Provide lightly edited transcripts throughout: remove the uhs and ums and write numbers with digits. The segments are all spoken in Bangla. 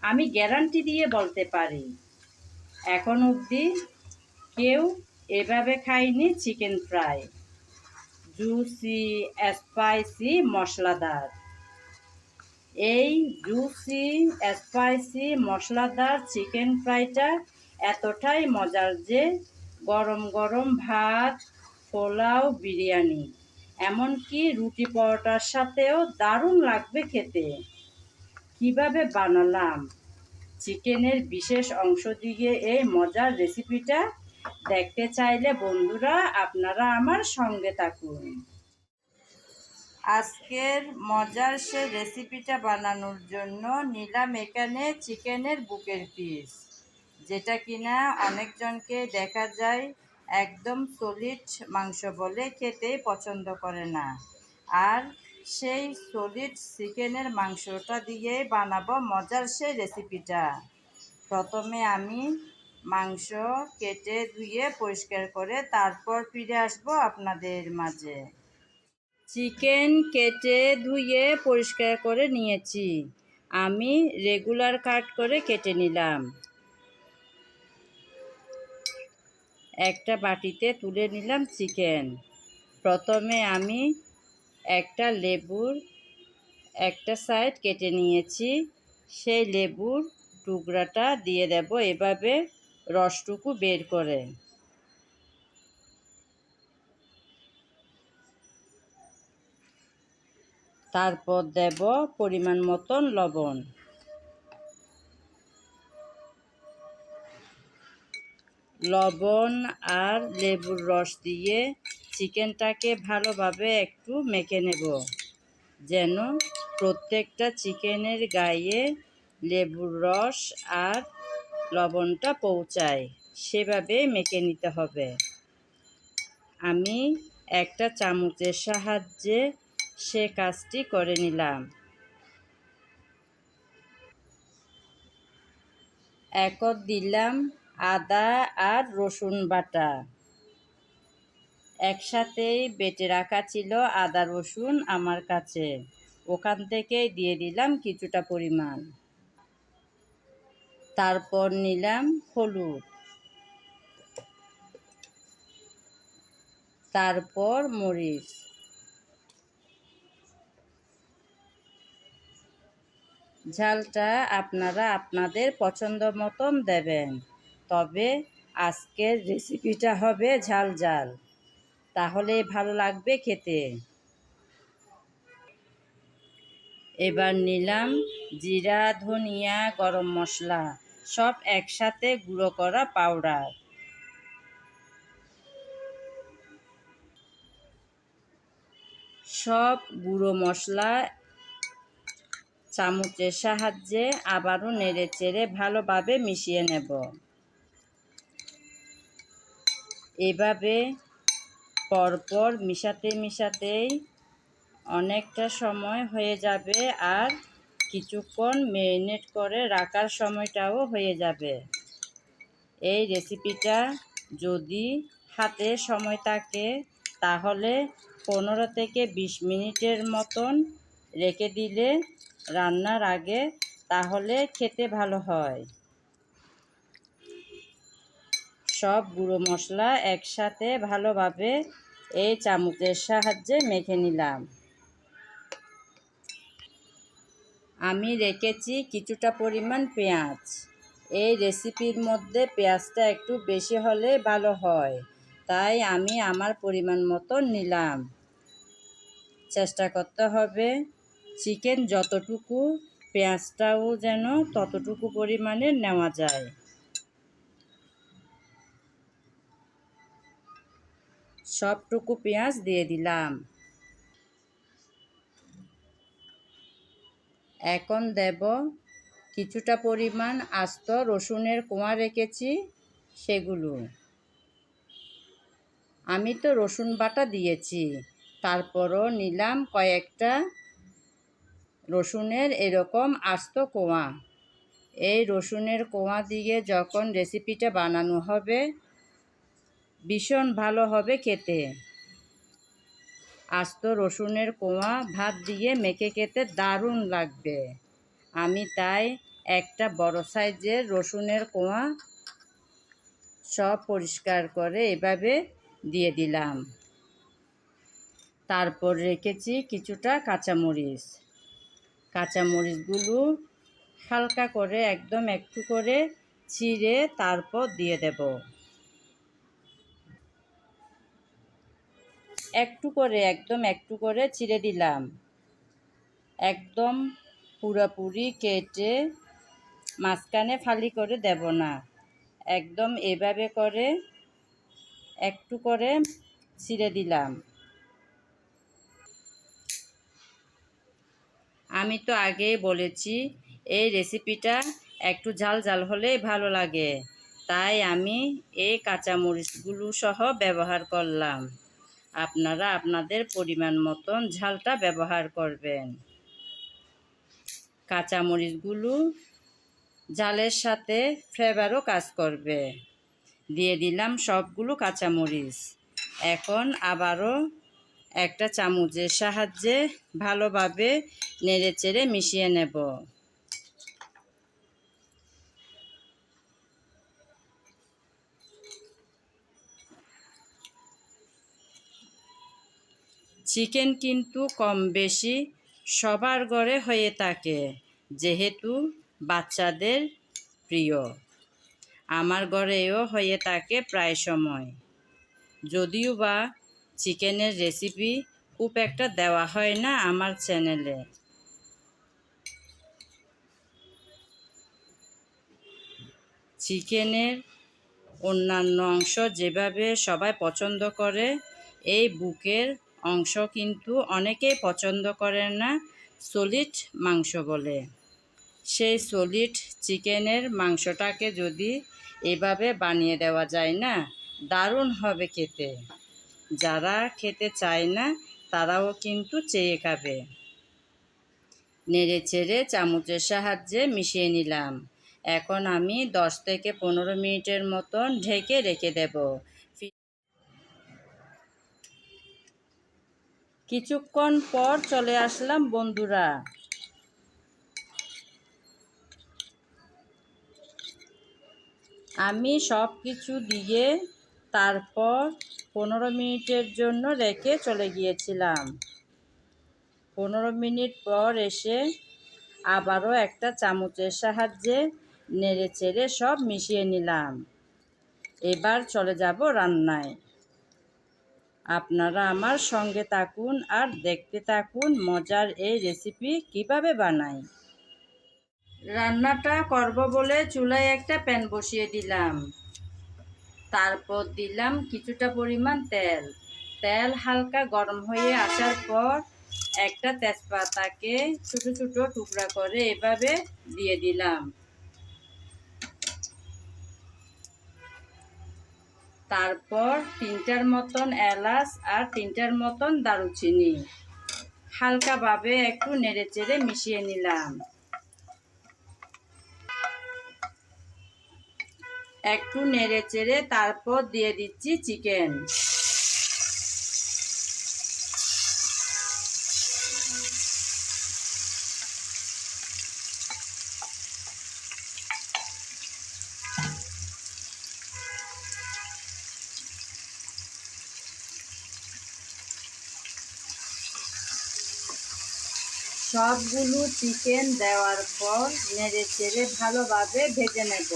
আমি গ্যারান্টি দিয়ে বলতে পারি এখন অবধি কেউ এভাবে খায়নি চিকেন ফ্রাই। জুসি, স্পাইসি, মশলাদার। এই জুসি, স্পাইসি, মশলাদার চিকেন ফ্রাইটা এতটাই মজার যে গরম গরম ভাত, পোলাও, বিরিয়ানি, এমনকি রুটি পরোটার সাথেও দারুণ লাগবে খেতে। কিভাবে বানালাম? চিকেনের বিশেষ অংশ দিয়ে এই মজার রেসিপিটা দেখতে চাইলে বন্ধুরা আপনারা আমার সঙ্গে থাকুন। আজকের মজার সে রেসিপিটা বানানোর জন্য নিলাম এখানে চিকেনের বুকের পিস, যেটা কিনা অনেকজনকে দেখা যায় একদম সলিড মাংস বলে খেতে পছন্দ করে না। আর সেই সলিড চিকেনের মাংসটা দিয়ে বানাবো মজার সেই রেসিপিটা। প্রথমে আমি মাংস কেটে ধুয়ে পরিষ্কার করে তারপর ফিরে আসবো আপনাদের মাঝে। চিকেন কেটে ধুয়ে পরিষ্কার করে নিয়েছি। আমি রেগুলার কাট করে কেটে নিলাম। একটা বাটিতে তুলে নিলাম চিকেন। প্রথমে আমি একটা লেবুর একটা সাইড কেটে নিয়েছি। সেই লেবুর টুকরাটা দিয়ে দেব এভাবে রসটুকু বের করে। তারপর দেব পরিমাণ মতন লবণ। লবণ আর লেবুর রস দিয়ে চিকেনটাকে ভালোভাবে একটু মেখে নেব, যেন প্রত্যেকটা চিকেনের গায়ে লেবুর রস আর লবণটা পৌঁছায়, সেভাবে মেখে নিতে হবে। আমি একটা চামচের সাহায্যে সে কাজটি করে নিলাম। এখন দিলাম আদা আর রসুন বাটা। একসাথেই বেটে রাখা ছিল আদা রসুন আমার কাছে, ওখান থেকেই দিয়ে দিলাম কিছুটা পরিমাণ। তারপর নিলাম হলুদ, তারপর মরিচ, ঝালটা আপনারা আপনাদের পছন্দ মতন দেবেন, তবে আজকের রেসিপিটা হবে ঝাল ঝাল, তাহলে ভালো লাগবে খেতে। এবার নিলাম জিরা, ধনিয়া, গরম মশলা, সব একসাথে গুঁড়ো করা পাউডার। সব গুঁড়ো মশলা চামচের সাহায্যে আবারও নেড়ে চেড়ে ভালোভাবে মিশিয়ে নেব। এভাবে পরপর মিশাতেই অনেকটা সময় হয়ে যাবে, আর কিছুক্ষণ ম্যারিনেট করে রাখার সময়টাও হয়ে যাবে। এই রেসিপিটা যদি হাতে সময় থাকে তাহলে 15 থেকে 20 মিনিটের মতন রেখে দিলে রান্নার আগে, তাহলে খেতে ভালো হয়। সব গুঁড়ো মশলা একসাথে ভালোভাবে এই চামচের সাহায্যে মেখে নিলাম। আমি রেখেছি কিছুটা পরিমাণ পেঁয়াজ। এই রেসিপির মধ্যে পেঁয়াজটা একটু বেশি হলে ভালো হয়, তাই আমি আমার পরিমাণ মতো নিলাম। চেষ্টা করতে হবে চিকেন যতটুকু, পেঁয়াজটাও যেন ততটুকু পরিমাণে নেওয়া যায়। সবটুকু পেঁয়াজ দিয়ে দিলাম। এখন দেব কিছুটা পরিমাণ আস্ত রসুনের কোয়া রেখেছি, সেগুলো। আমি তো রসুন বাটা দিয়েছি, তারপরও নিলাম কয়েকটা রসুনের এরকম আস্ত কোয়া। এই রসুনের কোয়া দিয়ে যখন রেসিপিটা বানানো হবে ভীষণ ভালো হবে খেতে। আস্ত রসুনের কোয়া ভাত দিয়ে মেখে খেতে দারুণ লাগবে। আমি তাই একটা বড় সাইজের রসুনের কোয়া সব পরিষ্কার করে এভাবে দিয়ে দিলাম। তারপর রেখেছি কিছুটা কাঁচামরিচ। কাঁচামরিচগুলো হালকা করে একদম একটু করে চিড়ে তারপর দিয়ে দেব। একদম একটু করে চিড়ে দিলাম। একদম পুরোপুরি কেটে মাঝখানে ফালি করে দেব না, একদম এভাবে করে একটু করে ছিঁড়ে দিলাম। আমি তো আগেই বলেছি এই রেসিপিটা একটু ঝাল ঝাল হলেই ভালো লাগে, তাই আমি এই কাঁচামরিচগুলো সহ ব্যবহার করলাম। আপনারা আপনাদের পরিমাণ মতন ঝালটা ব্যবহার করবেন। কাঁচামরিচগুলো ঝালের সাথে ফ্লেভারও কাজ করবে। দিয়ে দিলাম সবগুলো কাঁচামরিচ। এখন আবারও একটা চামচের সাহায্যে ভালোভাবে নেড়েচেড়ে মিশিয়ে নেব। চিকেন কিন্তু কম বেশি সবার ঘরে হয়ে থাকে, যেহেতু বাচ্চাদের প্রিয়। আমার ঘরেও হয়ে থাকে প্রায় সময়। যদিও বা চিকেনের রেসিপি খুব একটা দেওয়া হয় না আমার চ্যানেলে। চিকেনের অন্যান্য অংশ যেভাবে সবাই পছন্দ করে, এই বুকের অংশ কিন্তু অনেকেই পছন্দ করে না সলিড মাংস বলে। সেই সলিড চিকেনের মাংসটাকে যদি এভাবে বানিয়ে দেওয়া যায় না, দারুণ হবে খেতে। যারা খেতে চায় না তারাও কিন্তু চেয়ে খাবে। নেড়ে চেড়ে চামচের সাহায্যে মিশিয়ে নিলাম। এখন আমি 10 থেকে 15 মিনিটের মতন ঢেকে রেখে দেব। কিছুক্ষণ পর চলে আসলাম বন্ধুরা। আমি সব কিছু দিয়ে তারপর 15 মিনিটের জন্য রেখে চলে গিয়েছিলাম। 15 মিনিট পর এসে আবারও একটা চামচের সাহায্যে নেড়ে চেড়ে সব মিশিয়ে নিলাম। এবার চলে যাব রান্নায়। আপনারা আমার সঙ্গে থাকুন আর দেখতে থাকুন মজার এই রেসিপি কিভাবে বানাই। রান্নাটা করব বলে চুলায় একটা প্যান বসিয়ে দিলাম। তারপর দিলাম কিছুটা পরিমাণ তেল। তেল হালকা গরম হয়ে আসার পর একটা তেজপাতাকে ছোট ছোট টুকরা করে এভাবে দিয়ে দিলাম। তারপর 3টার মতন এলাচ আর 3টার মতন দারুচিনি হালকাভাবে একটু নেড়েচেড়ে মিশিয়ে নিলাম। একটু নেড়েচেড়ে তারপর দিয়ে দিচ্ছি চিকেন। সবগুলো চিকেন দেওয়ার পর নেড়েচেড়ে ভালোভাবে ভেজে নেব।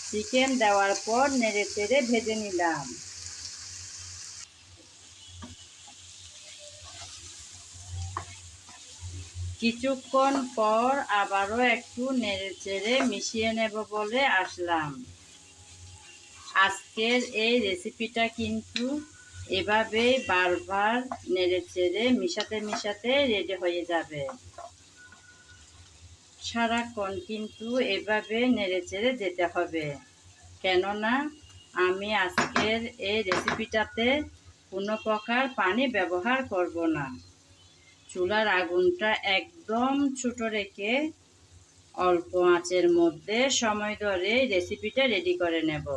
চিকেন দেওয়ার পর নেড়েচেড়ে ভেজে নিলাম। কিছুক্ষণ পর আবারও একটু নেড়েচেড়ে মিশিয়ে নেব বলে আসলাম। আজকের এই রেসিপিটা কিন্তু এভাবেই বারবার নেড়েচেড়ে মিশাতে রেডি হয়ে যাবে। সারাক্ষণ কিন্তু এভাবে নেড়েচেড়ে যেতে হবে, কেননা আমি আজকের এই রেসিপিটাতে কোনো প্রকার পানি ব্যবহার করব না। চুলার আগুনটা একদম ছোট রেখে অল্প আঁচের মধ্যে সময় ধরে রেসিপিটা রেডি করে নেব।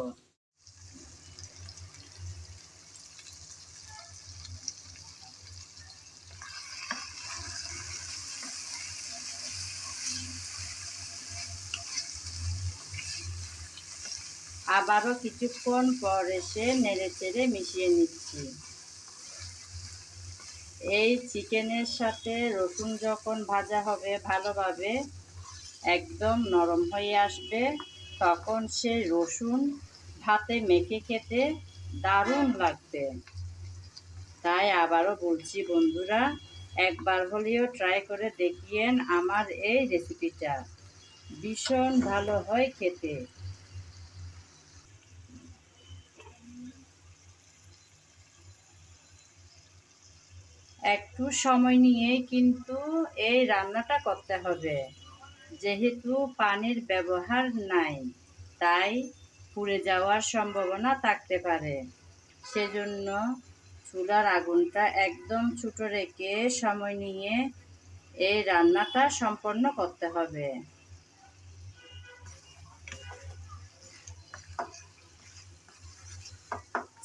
আবারও কিছুক্ষণ পর এসে নেড়েচেড়ে মিশিয়ে নিচ্ছি। এই চিকেনের সাথে রসুন যখন ভাজা হবে ভালোভাবে একদম নরম হয়ে আসবে, তখন সেই রসুন ভাতে মেখে খেতে দারুণ লাগবে। তাই আবারও বলছি বন্ধুরা, একবার হলেও ট্রাই করে দেখিয়েন আমার এই রেসিপিটা, ভীষণ ভালো হয় খেতে। একটু সময় নিয়ে কিন্তু এই রান্নাটা করতে হবে, যেহেতু পানির ব্যবহার নাই, তাই পুড়ে যাওয়ার সম্ভাবনা থাকতে পারে। সেজন্য চুলার আগুনটা একদম ছোটো রেখে সময় নিয়ে এই রান্নাটা সম্পন্ন করতে হবে।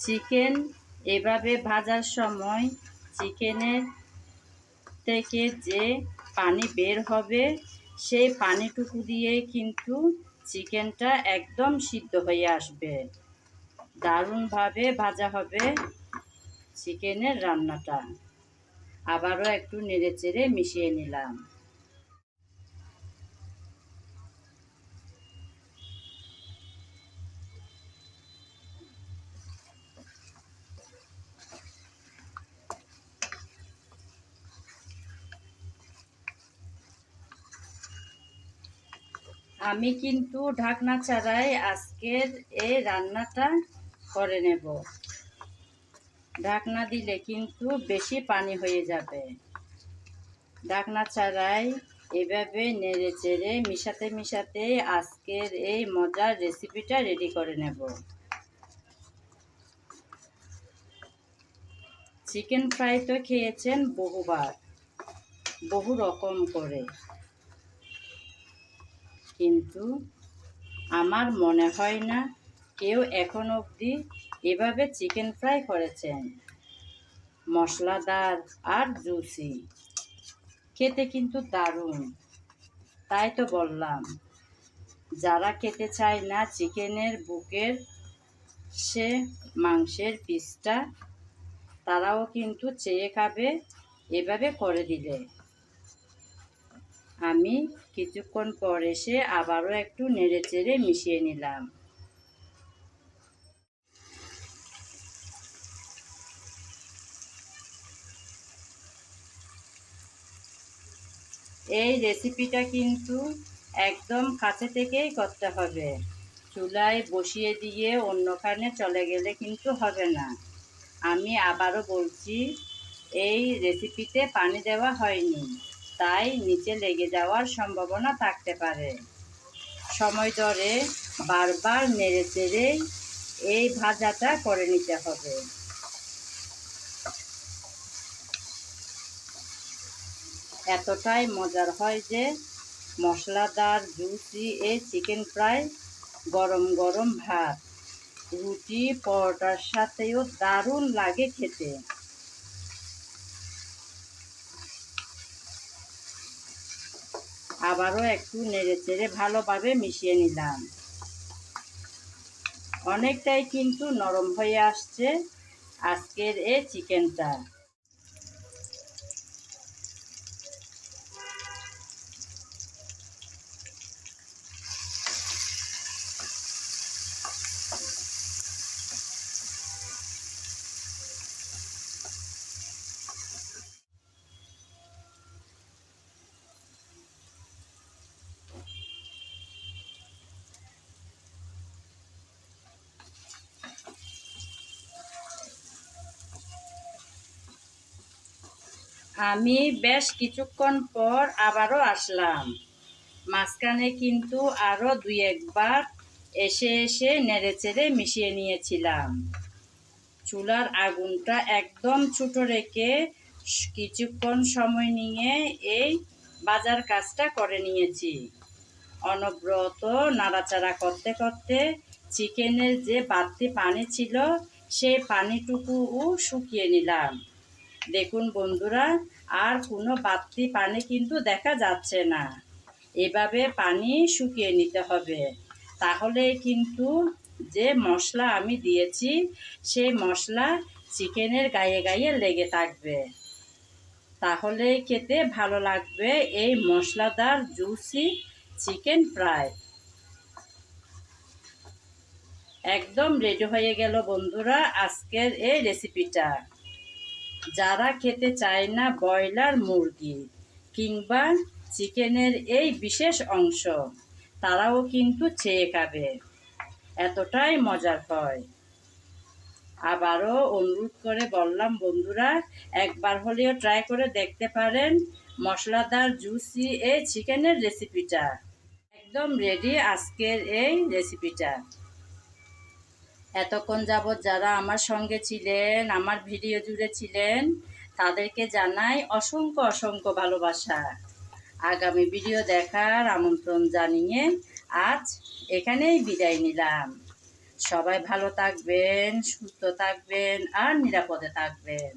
চিকেন এভাবে ভাজার সময় চিকেনের থেকে যে পানি বের হবে সেই পানিটুকু দিয়ে কিন্তু চিকেনটা একদম সিদ্ধ হয়ে আসবে, দারুণভাবে ভাজা হবে চিকেনের রান্নাটা। আবারও একটু নেড়েচেড়ে মিশিয়ে নিলাম। আমি কিন্তু ঢাকনা ছাড়াই আজকের এই রান্নাটা করে নেব। ঢাকনা দিলে কিন্তু বেশি পানি হয়ে যাবে। ঢাকনা ছাড়াই এভাবে নেড়ে চেড়ে মিশাতে মিশাতে আজকের এই মজার রেসিপিটা রেডি করে নেব। চিকেন ফ্রাই তো খেয়েছেন বহুবার, বহু রকম করে, কিন্তু আমার মনে হয় না কেউ এখন অবধি এভাবে চিকেন ফ্রাই করেছেন। মশলাদার আর জুসি, খেতে কিন্তু দারুণ। তাই তো বললাম, যারা খেতে চায় না চিকেনের বুকের সে মাংসের পিসটা, তারাও কিন্তু চেয়ে খাবে এভাবে করে দিলে। আমি কিছুক্ষণ পর এসে আবারও একটু নেড়েচেড়ে মিশিয়ে নিলাম। এই রেসিপিটা কিন্তু একদম কাছে থেকেই করতে হবে। চুলায় বসিয়ে দিয়ে অন্যখানে চলে গেলে কিন্তু হবে না। আমি আবারও বলছি, এই রেসিপিতে পানি দেওয়া হয়নি, তাই নিচে লেগে যাওয়ার সম্ভাবনা থাকতে পারে। সময় ধরে বারবার নেড়ে চেড়ে এই ভাজাটা করে নিতে হবে। এতটাই মজার হয় যে মশলাদার জুসি এই চিকেন ফ্রাই গরম গরম ভাত, রুটি, পরোটার সাথেও দারুণ লাগে খেতে। আবারও একটু নেড়েচেড়ে ভালোভাবে মিশিয়ে নিলাম। অনেকটাই কিন্তু নরম হয়ে আসছে আজকের এই চিকেনটা। আমি বেশ কিছুক্ষণ পর আবারও আসলাম। মাঝখানে কিন্তু আরও দুই একবার এসে এসে নেড়েচেড়ে মিশিয়ে নিয়েছিলাম। চুলার আগুনটা একদম ছোটো রেখে কিছুক্ষণ সময় নিয়ে এই বাজার কাজটা করে নিয়েছি। অনবরত নাড়াচাড়া করতে করতে চিকেনের যে বাড়তি পানি ছিল সেই পানিটুকুও শুকিয়ে নিলাম। দেখুন বন্ধুরা, আর কোনো বাড়তি পানি কিন্তু দেখা যাচ্ছে না। এভাবে পানি শুকিয়ে নিতে হবে, তাহলে কিন্তু যে মশলা আমি দিয়েছি সেই মশলা চিকেনের গায়ে গায়ে লেগে থাকবে, তাহলেই খেতে ভালো লাগবে এই মশলাদার জুসি চিকেন ফ্রাই। একদম রেডি হয়ে গেল বন্ধুরা আজকের এই রেসিপিটা। যারা খেতে চায় না ব্রয়লার মুরগি কিংবা চিকেনের এই বিশেষ অংশ, তারাও কিন্তু চেয়ে খাবে, এতটাই মজার হয়। আবারও অনুরোধ করে বললাম বন্ধুরা, একবার হলেও ট্রাই করে দেখতে পারেন মশলাদার জুসি এই চিকেনের রেসিপিটা। একদম রেডি আজকের এই রেসিপিটা। এতক্ষণ যাবৎ যারা আমার সঙ্গে ছিলেন, আমার ভিডিও জুড়ে ছিলেন, তাদেরকে জানাই অসংখ্য অসংখ্য ভালোবাসা। আগামী ভিডিও দেখার আমন্ত্রণ জানিয়ে আজ এখানেই বিদায় নিলাম। সবাই ভালো থাকবেন, সুস্থ থাকবেন আর নিরাপদে থাকবেন।